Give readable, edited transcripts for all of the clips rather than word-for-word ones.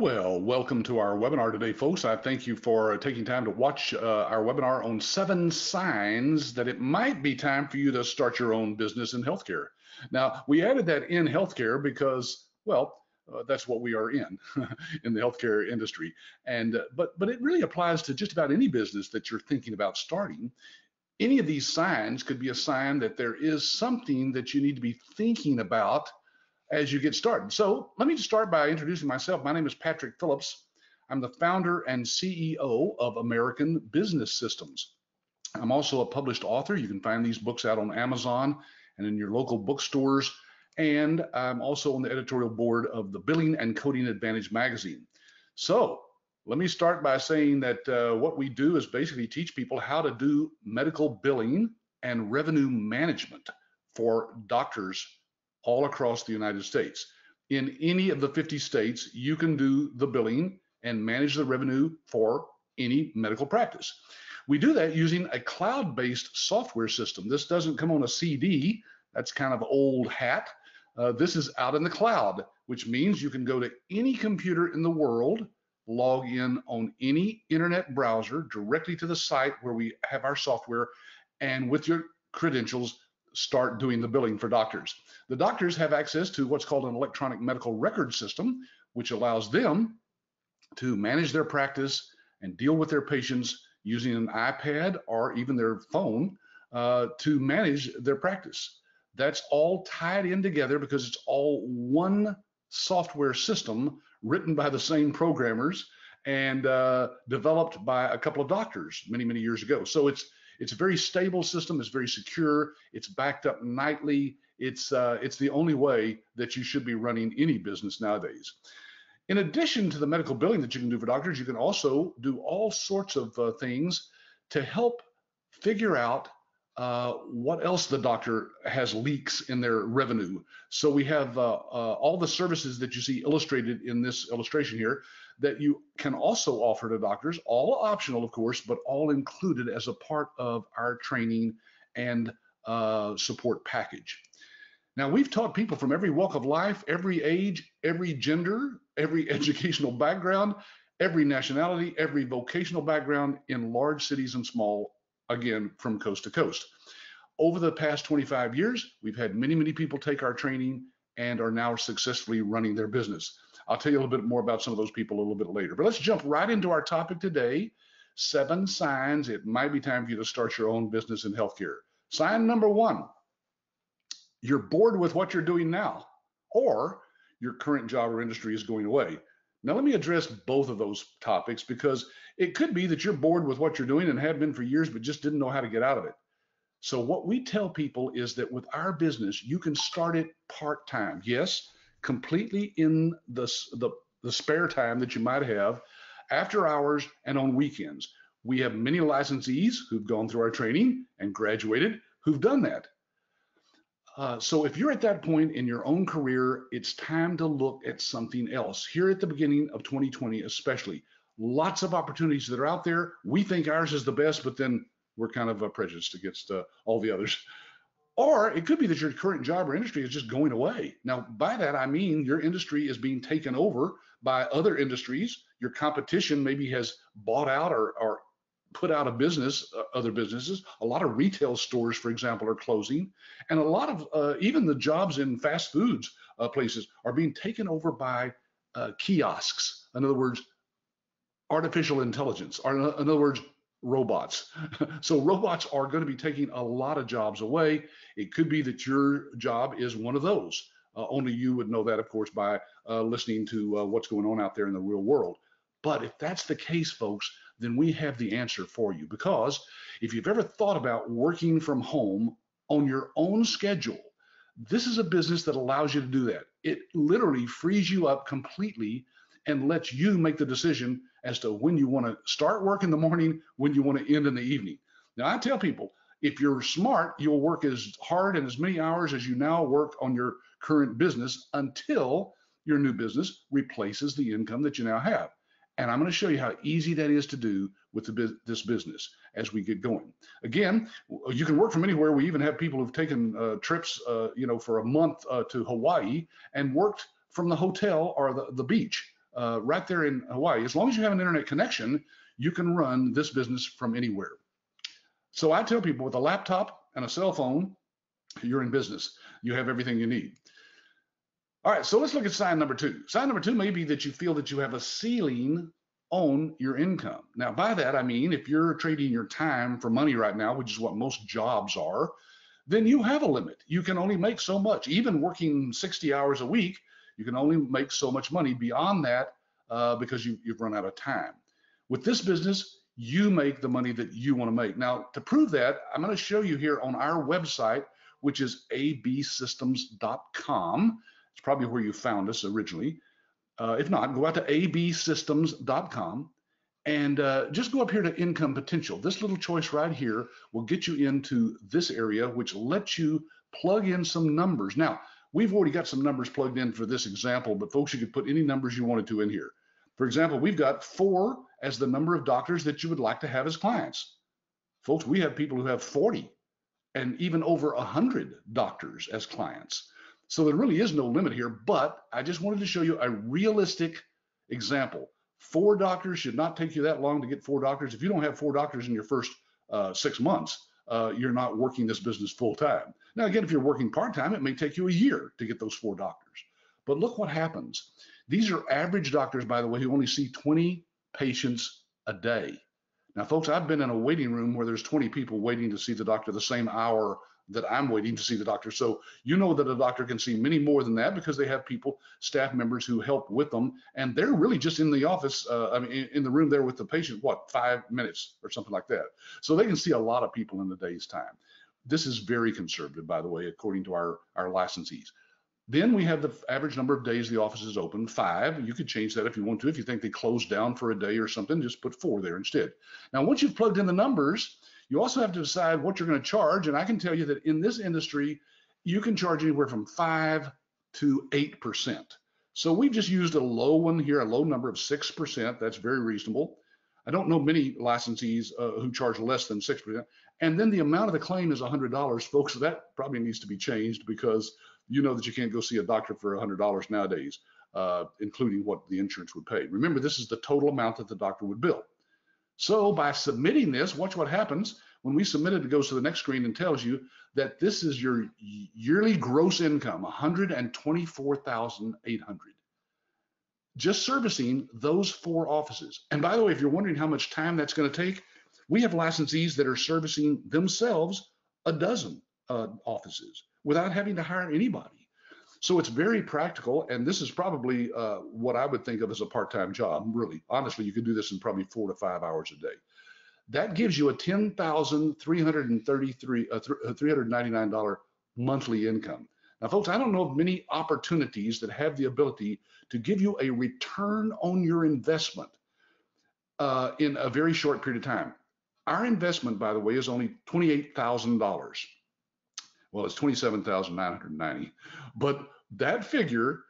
Well, welcome to our webinar today, folks. I thank you for taking time to watch our webinar on 7 signs that it might be time for you to start your own business in healthcare. Now, we added that in healthcare because, well, that's what we are in, in the healthcare industry. But it really applies to just about any business that you're thinking about starting. Any of these signs could be a sign that there is something that you need to be thinking about as you get started. So let me just start by introducing myself. My name is Patrick Phillips. I'm the founder and CEO of American Business Systems. I'm also a published author. You can find these books out on Amazon and in your local bookstores. And I'm also on the editorial board of the Billing and Coding Advantage magazine. So let me start by saying that what we do is basically teach people how to do medical billing and revenue management for doctors all across the United States. In any of the 50 states, you can do the billing and manage the revenue for any medical practice. We do that using a cloud-based software system. This doesn't come on a CD. That's kind of old hat. This is out in the cloud, which means you can go to any computer in the world, log in on any internet browser directly to the site where we have our software, and with your credentials, start doing the billing for doctors. The doctors have access to what's called an electronic medical record system, which allows them to manage their practice and deal with their patients using an iPad or even their phone to manage their practice. That's all tied in together because it's all one software system written by the same programmers and developed by a couple of doctors many, many years ago. So it's a very stable system. It's very secure. It's backed up nightly. It's the only way that you should be running any business nowadays. In addition to the medical billing that you can do for doctors, you can also do all sorts of things to help figure out what else the doctor has leaks in their revenue. So we have all the services that you see illustrated in this illustration here that you can also offer to doctors, all optional, of course, but all included as a part of our training and support package. Now, we've taught people from every walk of life, every age, every gender, every educational background, every nationality, every vocational background in large cities and small, again, from coast to coast. Over the past 25 years, we've had many, many people take our training and are now successfully running their business. I'll tell you a little bit more about some of those people a little bit later. But let's jump right into our topic today, 7 signs it might be time for you to start your own business in healthcare. Sign number 1, you're bored with what you're doing now, or your current job or industry is going away. Now, let me address both of those topics because it could be that you're bored with what you're doing and have been for years, but just didn't know how to get out of it. So what we tell people is that with our business, you can start it part-time. Yes, completely in the spare time that you might have after hours and on weekends. We have many licensees who've gone through our training and graduated who've done that. So if you're at that point in your own career, it's time to look at something else. Here at the beginning of 2020 especially, lots of opportunities that are out there. We think ours is the best, but then we're kind of prejudiced against all the others. Or it could be that your current job or industry is just going away. Now, by that, I mean your industry is being taken over by other industries. Your competition maybe has bought out or put out of business other businesses. A lot of retail stores, for example, are closing. And a lot of even the jobs in fast foods places are being taken over by kiosks. In other words, artificial intelligence, or in other words, robots. So robots are going to be taking a lot of jobs away. It could be that your job is one of those. Only you would know that, of course, by listening to what's going on out there in the real world. But if that's the case, folks, then we have the answer for you. Because if you've ever thought about working from home on your own schedule, this is a business that allows you to do that. It literally frees you up completely and lets you make the decision as to when you want to start work in the morning, when you want to end in the evening. Now, I tell people, if you're smart, you'll work as hard and as many hours as you now work on your current business until your new business replaces the income that you now have. And I'm going to show you how easy that is to do with this business as we get going. Again, you can work from anywhere. We even have people who've taken trips, for a month to Hawaii and worked from the hotel or the beach. right there in Hawaii. As long as you have an internet connection, you can run this business from anywhere. So I tell people with a laptop and a cell phone, you're in business. You have everything you need. All right, so let's look at sign number two. Sign number two may be that you feel that you have a ceiling on your income. Now, by that, I mean, if you're trading your time for money right now, which is what most jobs are, then you have a limit. You can only make so much. Even working 60 hours a week, you can only make so much money. Beyond that, because you've run out of time. With this business, you make the money that you want to make. Now, to prove that, I'm going to show you here on our website, which is absystems.com. It's probably where you found us originally. If not, go out to absystems.com and just go up here to income potential. This little choice right here will get you into this area, which lets you plug in some numbers. Now, we've already got some numbers plugged in for this example, but folks, you could put any numbers you wanted to in here. For example, we've got 4 as the number of doctors that you would like to have as clients. Folks, we have people who have 40 and even over 100 doctors as clients. So there really is no limit here, but I just wanted to show you a realistic example. 4 doctors should not take you that long to get 4 doctors. If you don't have 4 doctors in your first 6 months, you're not working this business full time. Now, again, if you're working part-time, it may take you a year to get those 4 doctors. But look what happens. These are average doctors, by the way, who only see 20 patients a day. Now, folks, I've been in a waiting room where there's 20 people waiting to see the doctor the same hour that I'm waiting to see the doctor. So you know that a doctor can see many more than that because they have people, staff members who help with them, and they're really just in the office, in the room there with the patient, 5 minutes or something like that. So they can see a lot of people in a day's time. This is very conservative, by the way, according to our licensees. Then we have the average number of days the office is open, 5. You could change that if you want to. If you think they close down for a day or something, just put 4 there instead. Now, once you've plugged in the numbers, you also have to decide what you're going to charge. And I can tell you that in this industry, you can charge anywhere from 5 to 8%. So we've just used a low one here, a low number of 6%. That's very reasonable. I don't know many licensees who charge less than 6%. And then the amount of the claim is $100. Folks, that probably needs to be changed because you know that you can't go see a doctor for $100 nowadays, including what the insurance would pay. Remember, this is the total amount that the doctor would bill. So by submitting this, watch what happens. When we submit it, it goes to the next screen and tells you that this is your yearly gross income, $124,800. Just servicing those 4 offices. And by the way, if you're wondering how much time that's going to take, we have licensees that are servicing themselves a dozen offices without having to hire anybody. So it's very practical, and this is probably what I would think of as a part-time job. Really, honestly, you could do this in probably 4 to 5 hours a day. That gives you a $10,399 monthly income. Now, folks, I don't know of many opportunities that have the ability to give you a return on your investment in a very short period of time. Our investment, by the way, is only $28,000. Well, it's $27,990, but that figure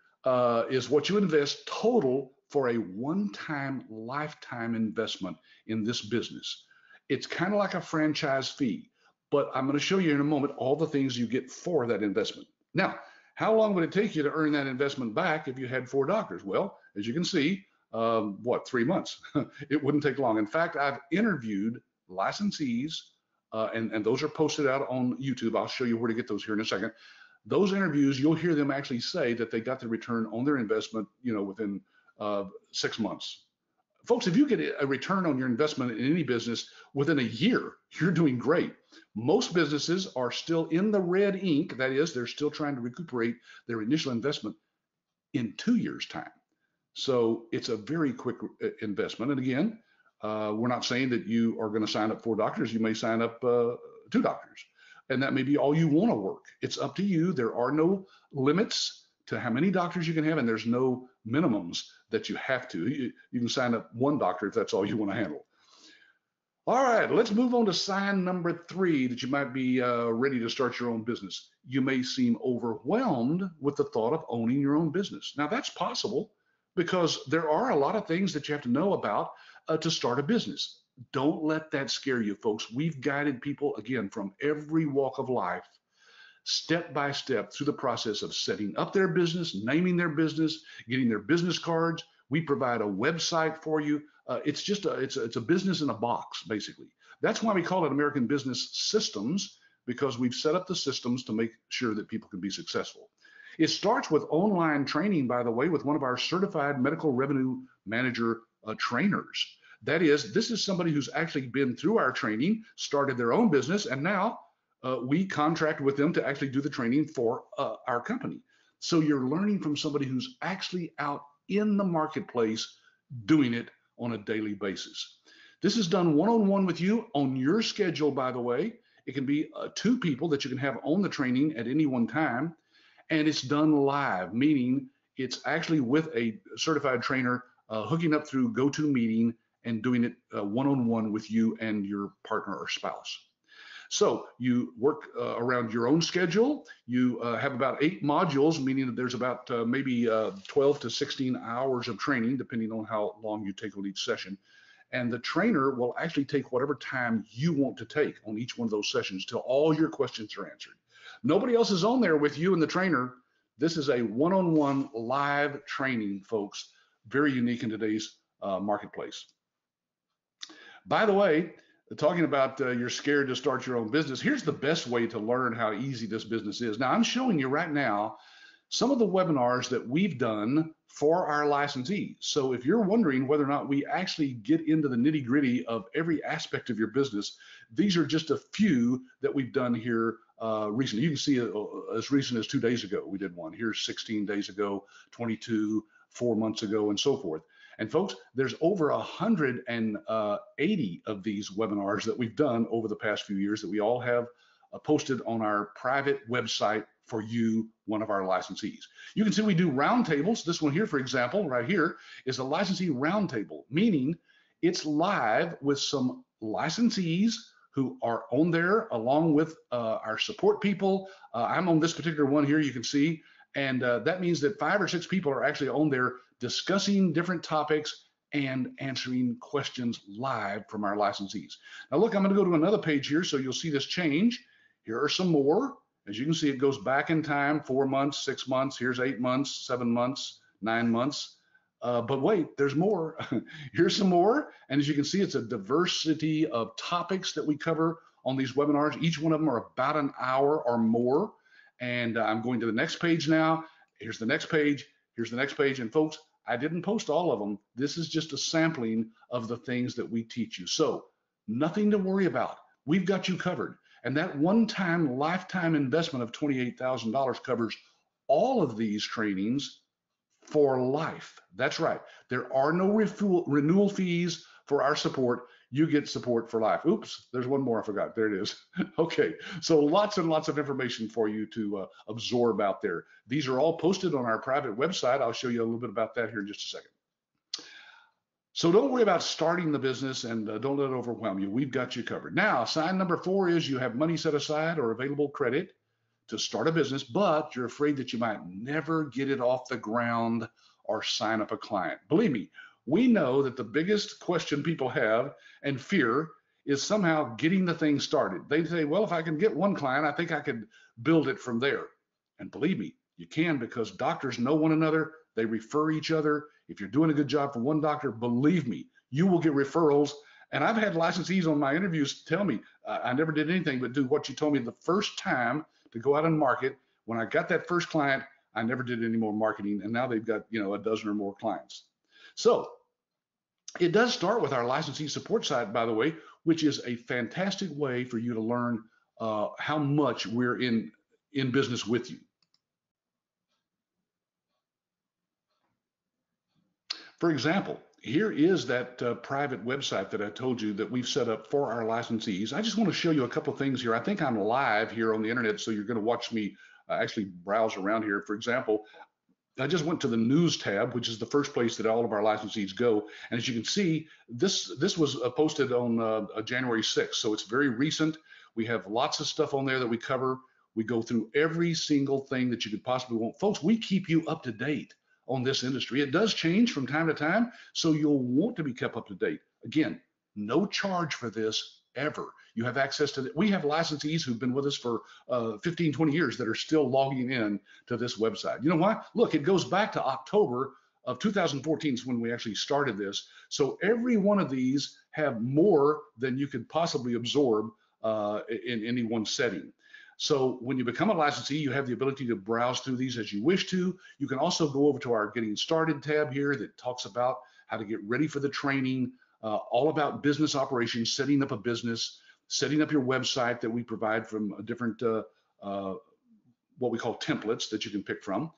is what you invest total for a one-time lifetime investment in this business. It's kind of like a franchise fee, but I'm going to show you in a moment all the things you get for that investment. Now, how long would it take you to earn that investment back if you had 4 doctors? Well, as you can see, 3 months? It wouldn't take long. In fact, I've interviewed licensees, and those are posted out on YouTube. I'll show you where to get those here in a second. Those interviews, you'll hear them actually say that they got the return on their investment, within 6 months. Folks, if you get a return on your investment in any business within a year, you're doing great. Most businesses are still in the red ink. That is, they're still trying to recuperate their initial investment in 2 years' time. So it's a very quick investment. And again, we're not saying that you are going to sign up 4 doctors. You may sign up 2 doctors, and that may be all you want to work. It's up to you. There are no limits to how many doctors you can have, and there's no minimums that you have to. You can sign up 1 doctor if that's all you want to handle. All right, let's move on to sign number 3 that you might be ready to start your own business. You may seem overwhelmed with the thought of owning your own business. Now, that's possible because there are a lot of things that you have to know about to start a business. Don't let that scare you, folks. We've guided people, again, from every walk of life, step by step through the process of setting up their business, naming their business, getting their business cards. We provide a website for you. It's just it's a business in a box, basically. That's why we call it American Business Systems, because we've set up the systems to make sure that people can be successful. It starts with online training, by the way, with one of our certified medical revenue manager trainers. That is, this is somebody who's actually been through our training, started their own business, and now we contract with them to actually do the training for our company. So you're learning from somebody who's actually out in the marketplace doing it on a daily basis. This is done one-on-one with you on your schedule, by the way. It can be 2 people that you can have on the training at any one time. And it's done live, meaning it's actually with a certified trainer hooking up through GoToMeeting and doing it one-on-one with you and your partner or spouse. So you work around your own schedule. You have about 8 modules, meaning that there's about maybe 12 to 16 hours of training, depending on how long you take on each session. And the trainer will actually take whatever time you want to take on each one of those sessions till all your questions are answered. Nobody else is on there with you and the trainer. This is a one-on-one live training, folks. Very unique in today's marketplace. By the way, talking about you're scared to start your own business, here's the best way to learn how easy this business is. Now, I'm showing you right now some of the webinars that we've done for our licensees. So if you're wondering whether or not we actually get into the nitty-gritty of every aspect of your business, these are just a few that we've done here recently. You can see as recent as 2 days ago, we did one. Here's 16 days ago, 22, 4 months ago, and so forth. And folks, there's over 180 of these webinars that we've done over the past few years that we all have posted on our private website for you, one of our licensees. You can see we do roundtables. This one here, for example, right here is a licensee roundtable, meaning it's live with some licensees who are on there along with our support people. I'm on this particular one here, you can see, and that means that 5 or 6 people are actually on there discussing different topics and answering questions live from our licensees. Now look, I'm going to go to another page here so you'll see this change. Here are some more. As you can see, it goes back in time, 4 months, 6 months, here's 8 months, 7 months, 9 months. But wait, there's more. Here's some more. And as you can see, it's a diversity of topics that we cover on these webinars. Each one of them are about an hour or more. And I'm going to the next page now. Here's the next page. Here's the next page. And folks, I didn't post all of them. This is just a sampling of the things that we teach you. So nothing to worry about. We've got you covered. And that one-time lifetime investment of $28,000 covers all of these trainings for life. That's right. There are no renewal fees for our support. You get support for life. Oops, there's one more I forgot. There it is. Okay, so lots and lots of information for you to absorb out there. These are all posted on our private website. I'll show you a little bit about that here in just a second. So don't worry about starting the business and don't let it overwhelm you. We've got you covered. Now, sign number 4 is you have money set aside or available credit to start a business, but you're afraid that you might never get it off the ground or sign up a client. Believe me, we know that the biggest question people have and fear is somehow getting the thing started. They say, well, if I can get one client, I think I could build it from there. And believe me, you can, because doctors know one another. They refer each other. If you're doing a good job for one doctor, believe me, you will get referrals. And I've had licensees on my interviews tell me, I never did anything but do what you told me the first time to go out and market. When I got that first client, I never did any more marketing. And now they've got, a dozen or more clients. So it does start with our licensee support site, by the way, which is a fantastic way for you to learn how much we're in business with you. For example, here is that private website that I told you that we've set up for our licensees. I just want to show you a couple of things here. I think I'm live here on the internet, so you're going to watch me actually browse around here. For example, I just went to the news tab, which is the first place that all of our licensees go. And as you can see, this was posted on January 6th, so it's very recent. We have lots of stuff on there that we cover. We go through every single thing that you could possibly want. Folks, we keep you up to date on this industry. It does change from time to time, so you'll want to be kept up to date. Again, no charge for this ever. You have access to we have licensees who've been with us for 15, 20 years that are still logging in to this website. You know why? Look, it goes back to October of 2014 is when we actually started this. So every one of these have more than you could possibly absorb in any one setting. So when you become a licensee, you have the ability to browse through these as you wish to. You can also go over to our Getting Started tab here that talks about how to get ready for the training, all about business operations, setting up a business, setting up your website that we provide from different what we call templates that you can pick from.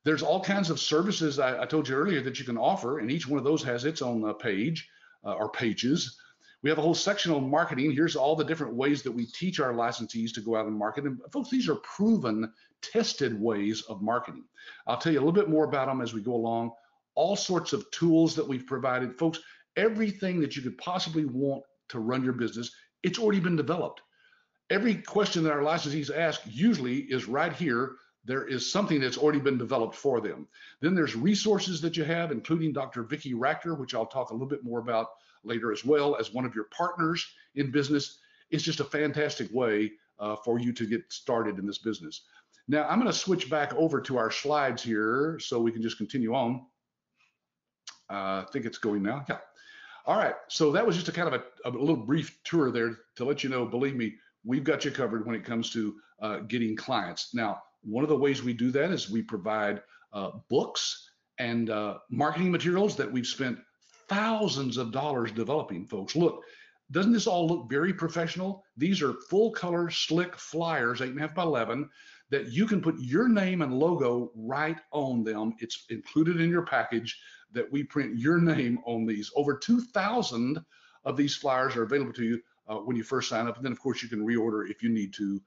There's all kinds of services I told you earlier that you can offer, and each one of those has its own page or pages. We have a whole section on marketing. Here's all the different ways that we teach our licensees to go out and market. And folks, these are proven, tested ways of marketing. I'll tell you a little bit more about them as we go along. All sorts of tools that we've provided. Folks, everything that you could possibly want to run your business, it's already been developed. Every question that our licensees ask usually is right here. There is something that's already been developed for them. Then there's resources that you have, including Dr. Vicki Rackner, which I'll talk a little bit more about later as well, as one of your partners in business. It's just a fantastic way for you to get started in this business. Now, I'm going to switch back over to our slides here so we can just continue on. I think it's going now. Yeah. All right. So that was just a kind of a little brief tour there to let you know, believe me, we've got you covered when it comes to getting clients. Now, one of the ways we do that is we provide books and marketing materials that we've spent thousands of dollars developing, folks. Look, doesn't this all look very professional? These are full color, slick flyers, 8.5 by 11, that you can put your name and logo right on them. It's included in your package that we print your name on these. Over 2,000 of these flyers are available to you when you first sign up. And then, of course, you can reorder if you need to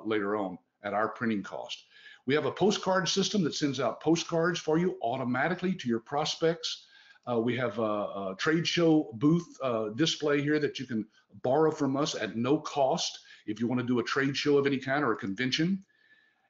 later on at our printing cost. We have a postcard system that sends out postcards for you automatically to your prospects. We have a trade show booth display here that you can borrow from us at no cost if you want to do a trade show of any kind or a convention.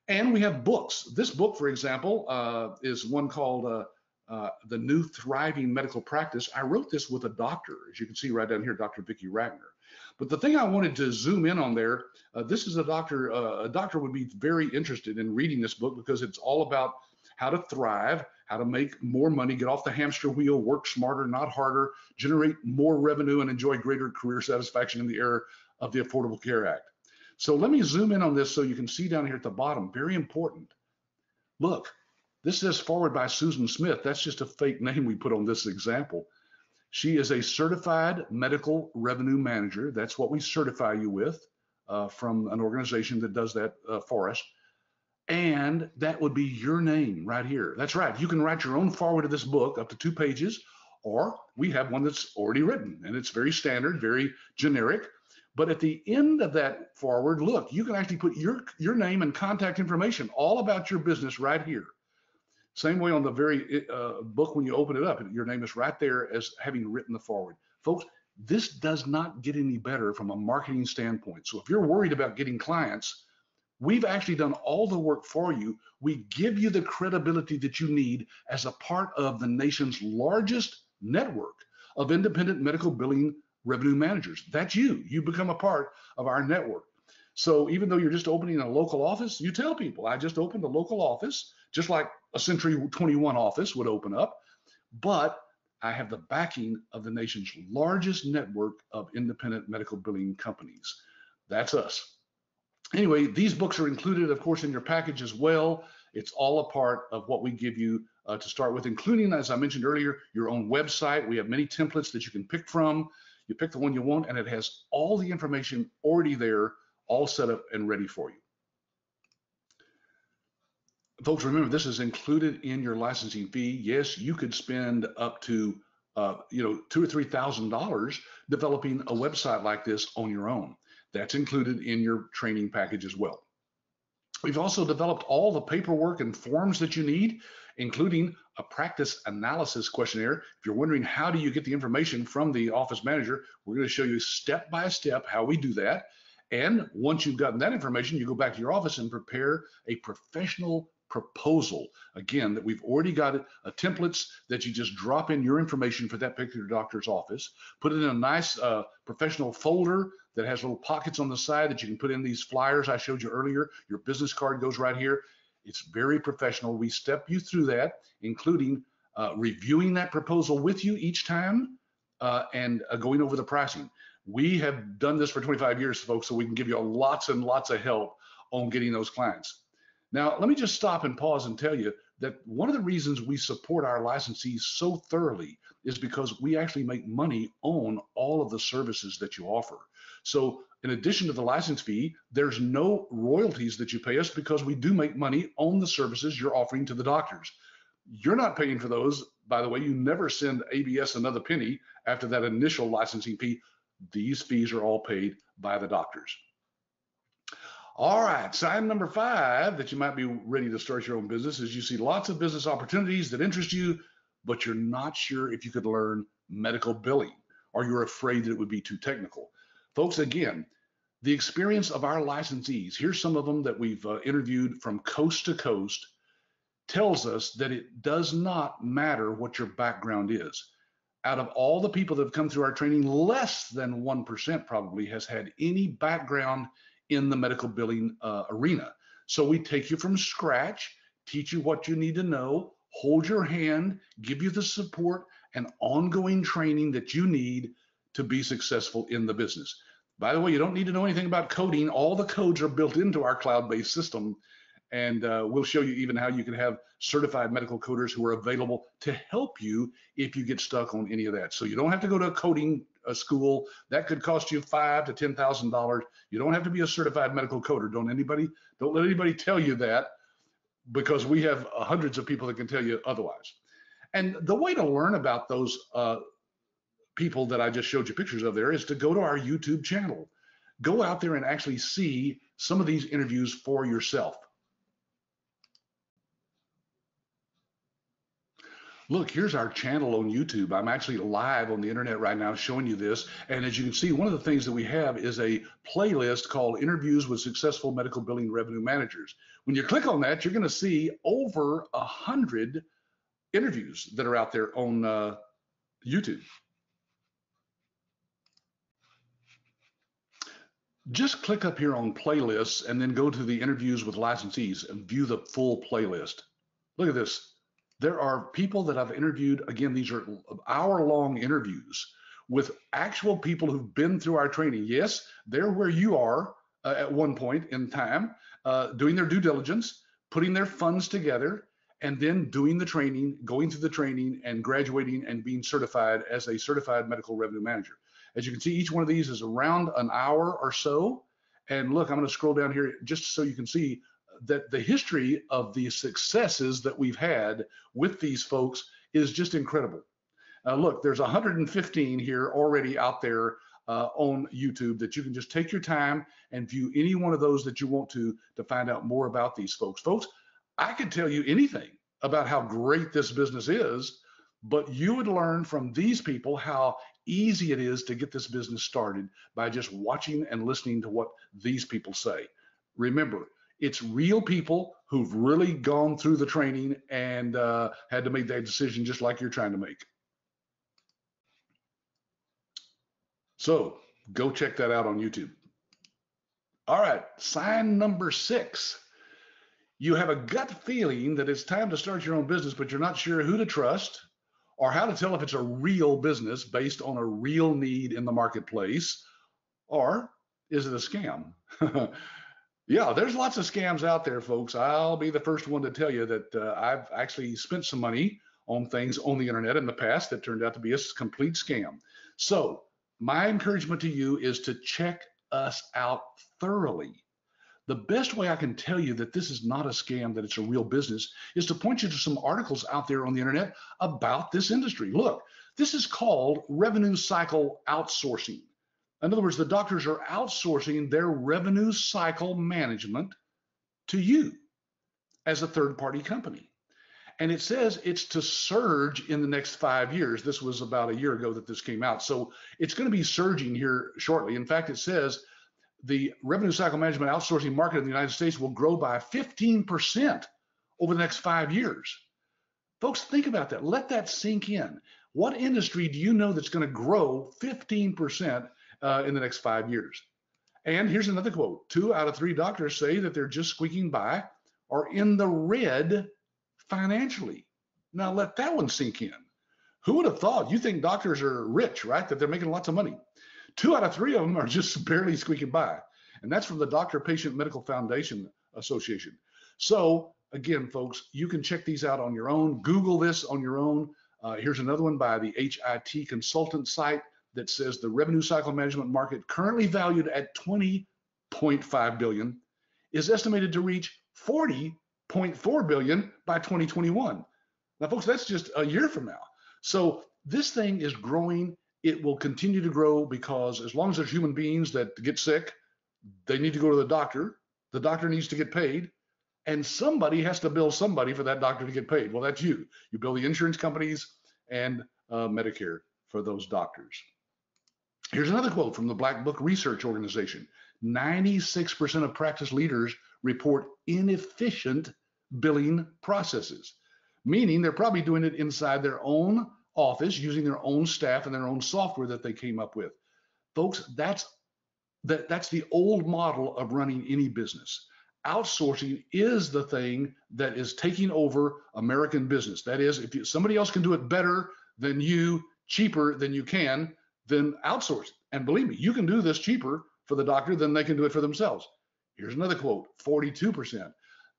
And we have books. This book, for example, is one called The New Thriving Medical Practice. I wrote this with a doctor, as you can see right down here, Dr. Vicki Rackner. But the thing I wanted to zoom in on there, this is a doctor would be very interested in reading this book because it's all about how to thrive, how to make more money, get off the hamster wheel, work smarter, not harder, generate more revenue, and enjoy greater career satisfaction in the era of the Affordable Care Act. So let me zoom in on this so you can see down here at the bottom, very important. Look, this says forward by Susan Smith. That's just a fake name we put on this example. She is a certified medical revenue manager. That's what we certify you with from an organization that does that for us. And that would be your name right here. That's right. You can write your own forward to this book up to 2 pages, or we have one that's already written, and it's very standard, very generic. But at the end of that forward, look, you can actually put your name and contact information, all about your business right here. Same way on the very book when you open it up, your name is right there as having written the forward. Folks, this does not get any better from a marketing standpoint. So if you're worried about getting clients, we've actually done all the work for you. We give you the credibility that you need as a part of the nation's largest network of independent medical billing revenue managers. That's you. You become a part of our network. So even though you're just opening a local office, you tell people, I just opened a local office, just like a Century 21 office would open up, but I have the backing of the nation's largest network of independent medical billing companies. That's us. Anyway, these books are included, of course, in your package as well. It's all a part of what we give you to start with, including, as I mentioned earlier, your own website. We have many templates that you can pick from. You pick the one you want, and it has all the information already there, all set up and ready for you. Folks, remember, this is included in your licensing fee. Yes, you could spend up to $2,000 or $3,000 developing a website like this on your own. That's included in your training package as well. We've also developed all the paperwork and forms that you need, including a practice analysis questionnaire. If you're wondering how do you get the information from the office manager, we're going to show you step by step how we do that. And once you've gotten that information, you go back to your office and prepare a professional proposal. Again, that we've already got templates that you just drop in your information for that particular doctor's office, put it in a nice professional folder that has little pockets on the side that you can put in these flyers I showed you earlier. Your business card goes right here. It's very professional. We step you through that, including reviewing that proposal with you each time, and going over the pricing. We have done this for 25 years, folks, so we can give you lots and lots of help on getting those clients. Now, let me just stop and pause and tell you that one of the reasons we support our licensees so thoroughly is because we actually make money on all of the services that you offer. So in addition to the license fee, there's no royalties that you pay us because we do make money on the services you're offering to the doctors. You're not paying for those. By the way, you never send ABS another penny after that initial licensing fee. These fees are all paid by the doctors. All right, sign number 5 that you might be ready to start your own business is you see lots of business opportunities that interest you, but you're not sure if you could learn medical billing, or you're afraid that it would be too technical. Folks, again, the experience of our licensees, here's some of them that we've interviewed from coast to coast, tells us that it does not matter what your background is. Out of all the people that have come through our training, less than 1% probably has had any background in the medical billing arena. So we take you from scratch, teach you what you need to know, hold your hand, give you the support and ongoing training that you need to be successful in the business. By the way, you don't need to know anything about coding. All the codes are built into our cloud-based system. And we'll show you even how you can have certified medical coders who are available to help you if you get stuck on any of that. So you don't have to go to a coding school. That could cost you $5,000 to $10,000. You don't have to be a certified medical coder. Don't let anybody tell you that, because we have hundreds of people that can tell you otherwise. And the way to learn about those people that I just showed you pictures of there is to go to our YouTube channel. Go out there and actually see some of these interviews for yourself. Look, here's our channel on YouTube. I'm actually live on the internet right now showing you this. And as you can see, one of the things that we have is a playlist called Interviews with Successful Medical Billing Revenue Managers. When you click on that, you're going to see over 100 interviews that are out there on YouTube. Just click up here on playlists and then go to the interviews with licensees and view the full playlist. Look at this. There are people that I've interviewed. Again, these are hour-long interviews with actual people who've been through our training. Yes, they're where you are at one point in time, doing their due diligence, putting their funds together, and then doing the training, going through the training and graduating and being certified as a certified medical revenue manager. As you can see, each one of these is around an hour or so. And look, I'm going to scroll down here just so you can see that the history of the successes that we've had with these folks is just incredible. Look, there's 115 here already out there on YouTube that you can just take your time and view any one of those that you want to find out more about these folks. Folks, I could tell you anything about how great this business is, but you would learn from these people how easy it is to get this business started by just watching and listening to what these people say. Remember, it's real people who've really gone through the training and had to make that decision just like you're trying to make. So go check that out on YouTube. All right, sign number 6. You have a gut feeling that it's time to start your own business, but you're not sure who to trust or how to tell if it's a real business based on a real need in the marketplace, or is it a scam? Yeah, there's lots of scams out there, folks. I'll be the first one to tell you that I've actually spent some money on things on the internet in the past that turned out to be a complete scam. So my encouragement to you is to check us out thoroughly. The best way I can tell you that this is not a scam, that it's a real business, is to point you to some articles out there on the internet about this industry. Look, this is called revenue cycle outsourcing. In other words, the doctors are outsourcing their revenue cycle management to you as a third-party company. And it says it's to surge in the next 5 years. This was about a year ago that this came out. So it's going to be surging here shortly. In fact, it says the revenue cycle management outsourcing market in the United States will grow by 15% over the next 5 years. Folks, think about that. Let that sink in. What industry do you know that's going to grow 15% in the next 5 years? And here's another quote. 2 out of 3 doctors say that they're just squeaking by or in the red financially. Now let that one sink in. Who would have thought? You think doctors are rich, right? That they're making lots of money. 2 out of 3 of them are just barely squeaking by. And that's from the Doctor Patient Medical Foundation Association. So again, folks, you can check these out on your own. Google this on your own. Here's another one by the HIT Consultant site that says the revenue cycle management market, currently valued at $20.5 billion, is estimated to reach $40.4 billion by 2021. Now, folks, that's just a year from now. So this thing is growing. It will continue to grow because as long as there's human beings that get sick, they need to go to the doctor. The doctor needs to get paid. And somebody has to bill somebody for that doctor to get paid. Well, that's you. You bill the insurance companies and Medicare for those doctors. Here's another quote from the Black Book Research Organization. 96% of practice leaders report inefficient billing processes, meaning they're probably doing it inside their own office, using their own staff and their own software that they came up with. Folks, that's the old model of running any business. Outsourcing is the thing that is taking over American business. That is, if somebody else can do it better than you, cheaper than you can, then outsource. And believe me, you can do this cheaper for the doctor than they can do it for themselves. Here's another quote, 42%.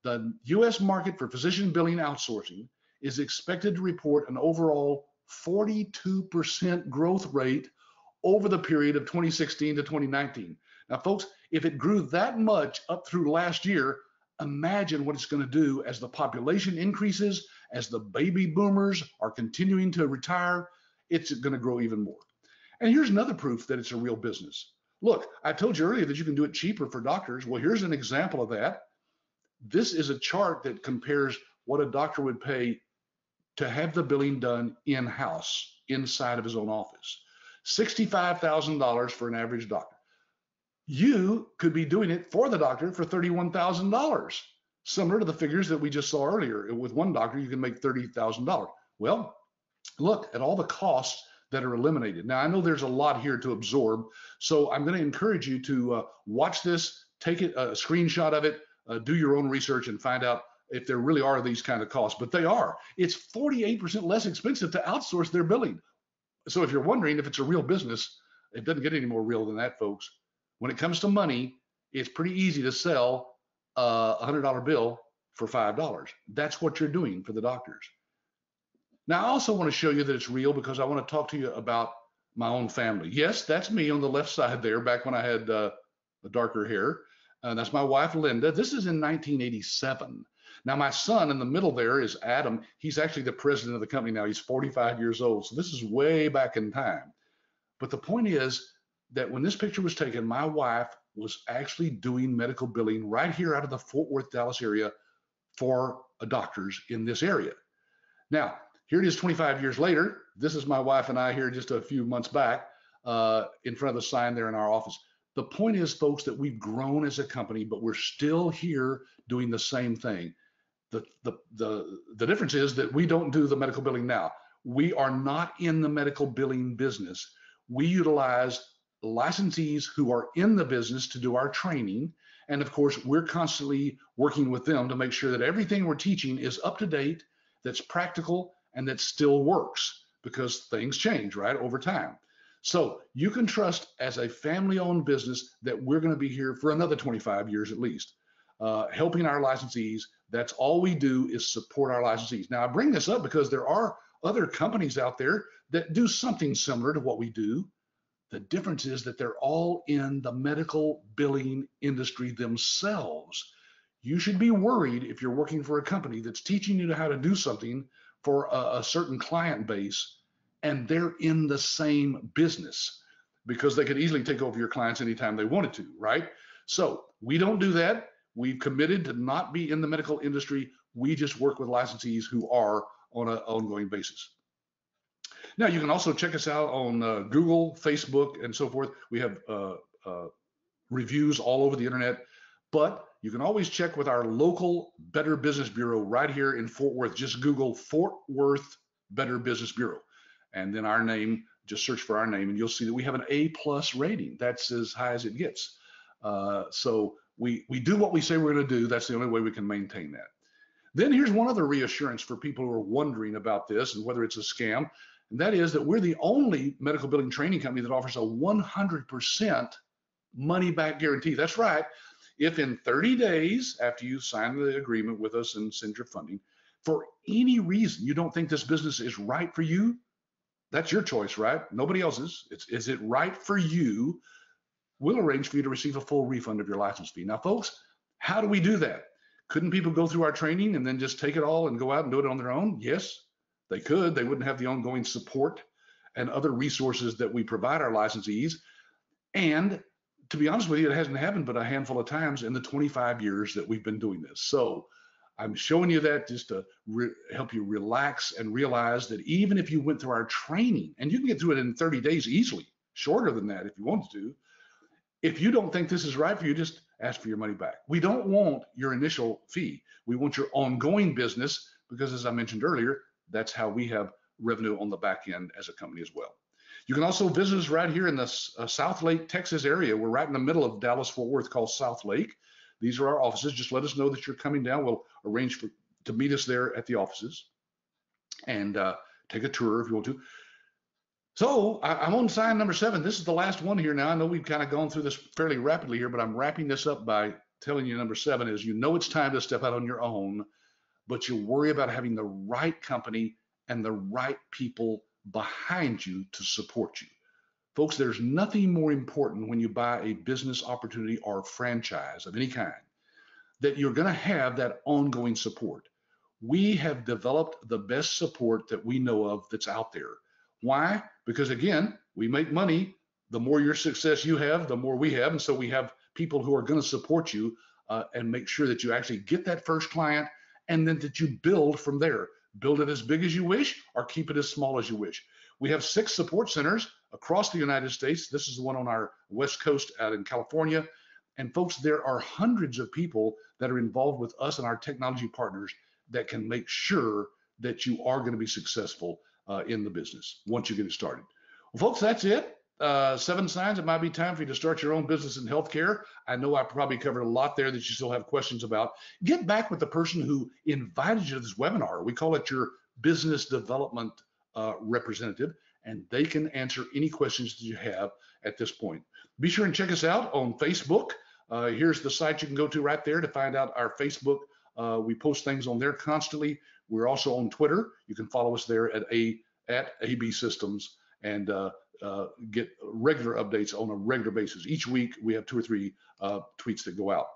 The US market for physician billing outsourcing is expected to report an overall 42% growth rate over the period of 2016 to 2019. Now, folks, if it grew that much up through last year, imagine what it's going to do as the population increases, as the baby boomers are continuing to retire, it's going to grow even more. And here's another proof that it's a real business. Look, I told you earlier that you can do it cheaper for doctors. Well, here's an example of that. This is a chart that compares what a doctor would pay to have the billing done in-house, inside of his own office. $65,000 for an average doctor. You could be doing it for the doctor for $31,000, similar to the figures that we just saw earlier. With one doctor, you can make $30,000. Well, look at all the costs that are eliminated. Now, I know there's a lot here to absorb, so I'm going to encourage you to watch this, take a screenshot of it, do your own research and find out if there really are these kind of costs, but they are. It's 48% less expensive to outsource their billing. So if you're wondering if it's a real business, it doesn't get any more real than that, folks. When it comes to money, it's pretty easy to sell a $100 bill for $5. That's what you're doing for the doctors. Now, I also want to show you that it's real because I want to talk to you about my own family. Yes, that's me on the left side there, back when I had darker hair. That's my wife, Linda. This is in 1987. Now, my son in the middle there is Adam. He's actually the president of the company now. He's 45 years old. So this is way back in time. But the point is that when this picture was taken, my wife was actually doing medical billing right here out of the Fort Worth, Dallas area for doctors in this area. Now, here it is 25 years later. This is my wife and I here just a few months back in front of the sign there in our office. The point is, folks, that we've grown as a company, but we're still here doing the same thing. The difference is that we don't do the medical billing now. We are not in the medical billing business. We utilize licensees who are in the business to do our training. And of course, we're constantly working with them to make sure that everything we're teaching is up to date, that's practical, and that still works, because things change, right, over time. So you can trust as a family-owned business that we're going to be here for another 25 years at least, helping our licensees. That's all we do is support our licensees. Now, I bring this up because there are other companies out there that do something similar to what we do. The difference is that they're all in the medical billing industry themselves. You should be worried if you're working for a company that's teaching you how to do something for a certain client base, and they're in the same business, because they could easily take over your clients anytime they wanted to, right? So we don't do that. We've committed to not be in the medical industry. We just work with licensees who are on an ongoing basis. Now, you can also check us out on Google, Facebook, and so forth. We have reviews all over the internet, but you can always check with our local Better Business Bureau right here in Fort Worth. Just Google Fort Worth Better Business Bureau, and then our name, just search for our name, and you'll see that we have an A+ rating. That's as high as it gets. So we do what we say we're going to do. That's the only way we can maintain that. Then here's one other reassurance for people who are wondering about this and whether it's a scam, and that is that we're the only medical billing training company that offers a 100% money back guarantee. That's right. If in 30 days after you sign the agreement with us and send your funding, for any reason you don't think this business is right for you, that's your choice, right? Nobody else's. Is it right for you? We'll arrange for you to receive a full refund of your license fee. Now, folks, how do we do that? Couldn't people go through our training and then just take it all and go out and do it on their own? Yes, they could. They wouldn't have the ongoing support and other resources that we provide our licensees. And to be honest with you, it hasn't happened but a handful of times in the 25 years that we've been doing this. So I'm showing you that just to help you relax and realize that even if you went through our training, and you can get through it in 30 days easily, shorter than that if you wanted to, if you don't think this is right for you, just ask for your money back. We don't want your initial fee. We want your ongoing business because, as I mentioned earlier, that's how we have revenue on the back end as a company as well. You can also visit us right here in the South Lake, Texas area. We're right in the middle of Dallas-Fort Worth, called South Lake. These are our offices. Just let us know that you're coming down. We'll arrange to meet us there at the offices and take a tour if you want to. So I'm on sign number 7. This is the last one here now. I know we've kind of gone through this fairly rapidly here, but I'm wrapping this up by telling you number 7 is, you know it's time to step out on your own, but you worry about having the right company and the right people behind you to support you. Folks, there's nothing more important when you buy a business opportunity or franchise of any kind, that you're going to have that ongoing support. We have developed the best support that we know of that's out there. Why? Because again, we make money. The more your success you have, the more we have. And so we have people who are going to support you and make sure that you actually get that first client, and then that you build from there. Build it as big as you wish or keep it as small as you wish. We have 6 support centers across the United States. This is the one on our West Coast out in California. And folks, there are hundreds of people that are involved with us and our technology partners that can make sure that you are going to be successful in the business once you get it started. Well, folks, that's it. 7 signs it might be time for you to start your own business in healthcare. I know I probably covered a lot there that you still have questions about. Get back with the person who invited you to this webinar. We call it your business development representative, and they can answer any questions that you have at this point. Be sure and check us out on Facebook. Here's the site you can go to right there to find out our Facebook. We post things on there constantly. We're also on Twitter. You can follow us there at AB Systems and get regular updates on a regular basis. Each week we have 2 or 3 tweets that go out.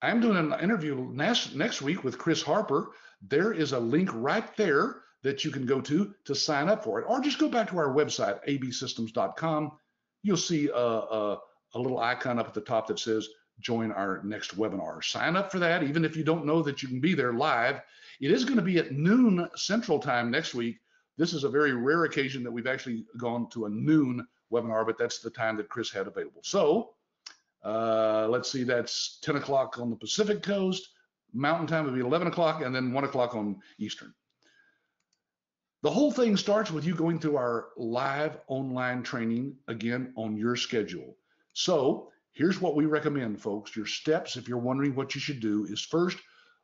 I'm doing an interview next week with Chris Harper. There is a link right there that you can go to sign up for it, or just go back to our website, absystems.com. You'll see a little icon up at the top that says join our next webinar. Sign up for that, even if you don't know that you can be there live. It is going to be at noon Central Time next week. This is a very rare occasion that we've actually gone to a noon webinar, but that's the time that Chris had available. So let's see, that's 10 o'clock on the Pacific Coast. Mountain Time would be 11 o'clock, and then 1 o'clock on Eastern. The whole thing starts with you going through our live online training, again, on your schedule. So here's what we recommend, folks. Your steps, if you're wondering what you should do, is first,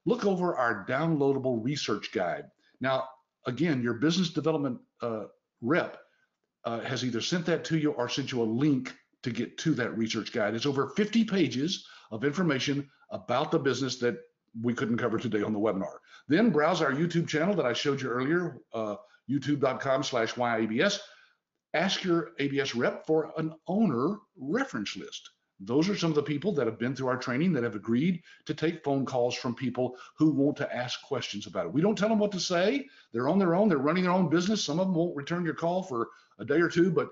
look over our downloadable research guide. Now, again, your business development rep has either sent that to you or sent you a link to get to that research guide. It's over 50 pages of information about the business that we couldn't cover today on the webinar. Then browse our YouTube channel that I showed you earlier, youtube.com/YABS. Ask your ABS rep for an owner reference list. Those are some of the people that have been through our training that have agreed to take phone calls from people who want to ask questions about it. We don't tell them what to say. They're on their own. They're running their own business. Some of them won't return your call for a day or two, but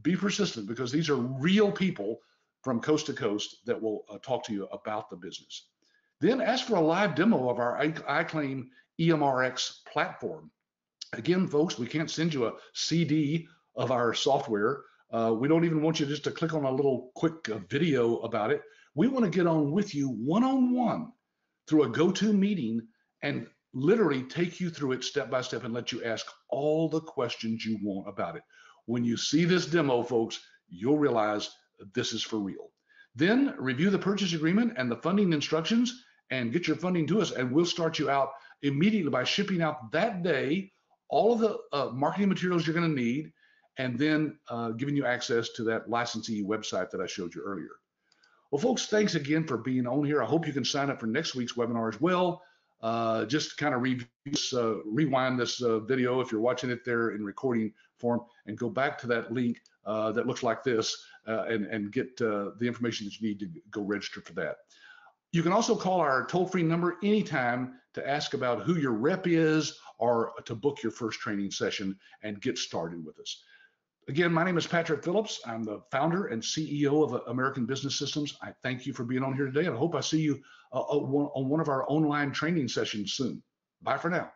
be persistent, because these are real people from coast to coast that will talk to you about the business. Then ask for a live demo of our iClaim EMRX platform. Again, folks, we can't send you a CD of our software. We don't even want you just to click on a little quick video about it. We want to get on with you one-on-one through a go-to meeting and literally take you through it step by step and let you ask all the questions you want about it. When you see this demo, folks, you'll realize this is for real. Then review the purchase agreement and the funding instructions and get your funding to us, and we'll start you out immediately by shipping out that day all of the marketing materials you're going to need, and then giving you access to that licensee website that I showed you earlier. Well, folks, thanks again for being on here. I hope you can sign up for next week's webinar as well. Just kind of rewind this video if you're watching it there in recording form, and go back to that link that looks like this, and get the information that you need to go register for that. You can also call our toll-free number anytime to ask about who your rep is, or to book your first training session and get started with us. Again, my name is Patrick Phillips. I'm the founder and CEO of American Business Systems. I thank you for being on here today, and I hope I see you on one of our online training sessions soon. Bye for now.